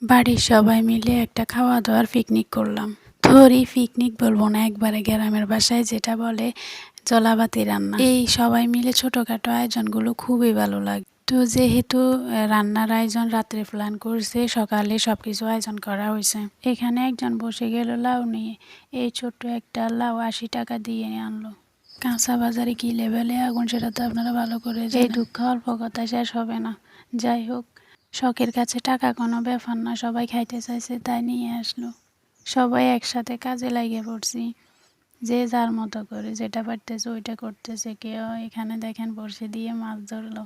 বাড়ির সবাই মিলে একটা খাওয়া দাওয়ার পিকনিক করলাম। থরি পিকনিক বলবো না, একবারে গ্রামের বাসায় যেটা বলে জলাবাতি রান্না। এই সবাই মিলে ছোটখাটো আয়োজনগুলো খুবই ভালো লাগে। তো যেহেতু রান্নার আয়োজন রাত্রে প্ল্যান করছে, সকালে সবকিছু আয়োজন করা হয়েছে। এখানে একজন বসে গেল লাউ নিয়ে। এই ছোট্ট একটা লাউ 80 টাকা দিয়ে আনলো। কাঁচা বাজারে কি লেভেলে আগুন সেটা তো আপনারা ভালো করে জানেন। এই দুঃখ অল্প কথা শেষ হবে না। যাই হোক, শখের কাছে টাকা কোনো ব্যাপার না, সবাই খাইতে চাইছে তাই নিয়ে আসলো। সবাই একসাথে কাজে লাগিয়ে পড়ছি, যে যার মতো করে যেটা পারতেছে ওইটা করতেছে। কেউ এখানে দেখেন বড়শি দিয়ে মাছ ধরলো।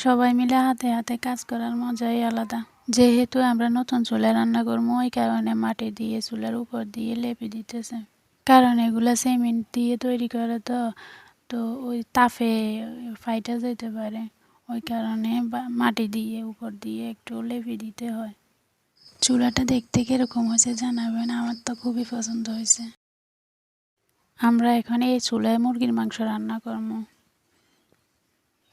সবাই মিলে হাতে হাতে কাজ করার মজাই আলাদা। যেহেতু আমরা নতুন চুলায় রান্না করবো, ওই কারণে মাটি দিয়ে চুলার উপর দিয়ে লেপে দিতেছে। কারণ এগুলা সিমেন্ট দিয়ে তৈরি করে, তো তো ওই তাপে ফাইটা যেতে পারে, ওই কারণে মাটি দিয়ে উপর দিয়ে একটু লেপে দিতে হয়। চুলাটা দেখতে কিরকম হয়েছে জানাবেন, আমার তো খুবই পছন্দ হয়েছে। আমরা এখন এই চুলায় মুরগির মাংস রান্না করব।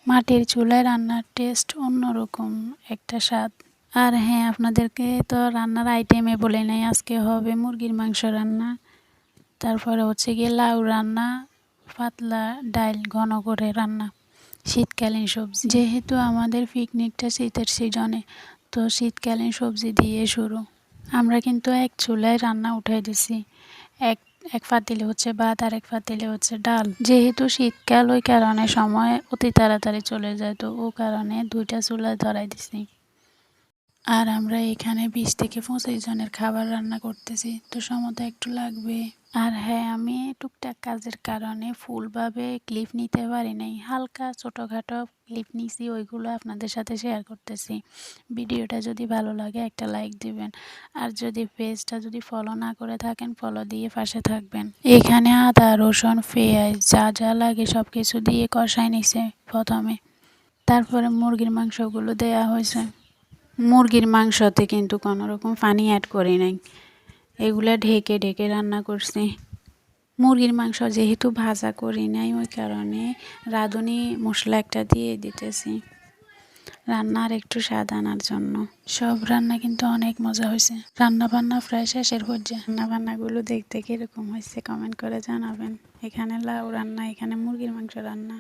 মাটির চুলায় রান্নার টেস্ট অন্যরকম একটা স্বাদ। আর হ্যাঁ, আপনাদেরকে তো রান্নার আইটেমে বলে নাই, আজকে হবে মুরগির মাংস রান্না, তারপরে হচ্ছে গিয়ে লাউ রান্না, পাতলা ডাল ঘন করে রান্না, শীতকালীন সবজি। যেহেতু আমাদের পিকনিকটা শীতের সিজনে, তো শীতকালীন সবজি দিয়ে শুরু। আমরা কিন্তু এক চুলায় রান্না উঠাই দিছি। এক এক পাতিলে হচ্ছে ভাত আর এক পাতিলে হচ্ছে ডাল। যেহেতু শীতকাল, ওই কারণে সময় অতি তাড়াতাড়ি চলে যায়, তো ও কারণে দুইটা চুলায় ধরাই দিছি। আর আমরা এখানে 20 থেকে 25 জনের খাবার রান্না করতেছি, তো সময় তো একটু লাগবে। আর হ্যাঁ, আমি টুকটাক কাজের কারণে ফুলভাবে ক্লিপ নিতে পারি নাই, হালকা ছোটোখাটো ক্লিপ নিছি, ওইগুলো আপনাদের সাথে শেয়ার করতেছি। ভিডিওটা যদি ভালো লাগে একটা লাইক দিবেন, আর যদি পেজটা যদি ফলো না করে থাকেন ফলো দিয়ে পাশে থাকবেন। এখানে আদা রসুন পেঁয়াজ যা যা লাগে সব কিছু দিয়ে কষাই নিছে প্রথমে, তারপরে মুরগির মাংসগুলো দেয়া হয়েছে। মুরগির মাংসতে কিন্তু কোনো রকম পানি অ্যাড করি নাই, এগুলা ঢেকে ঢেকে রান্না করছি। মুরগির মাংস যেহেতু ভাজা করি নাই, ওই কারণে রাঁধুনি মশলা একটা দিয়ে দিতেছি রান্নার একটু স্বাদ আনার জন্য। সব রান্না কিন্তু অনেক মজা হয়েছে। রান্না বান্না প্রায় শেষের পর্যায়ে। রান্না বান্নাগুলো দেখতে কীরকম হয়েছে কমেন্ট করে জানাবেন। এখানে লাউ রান্না, এখানে মুরগির মাংস রান্না।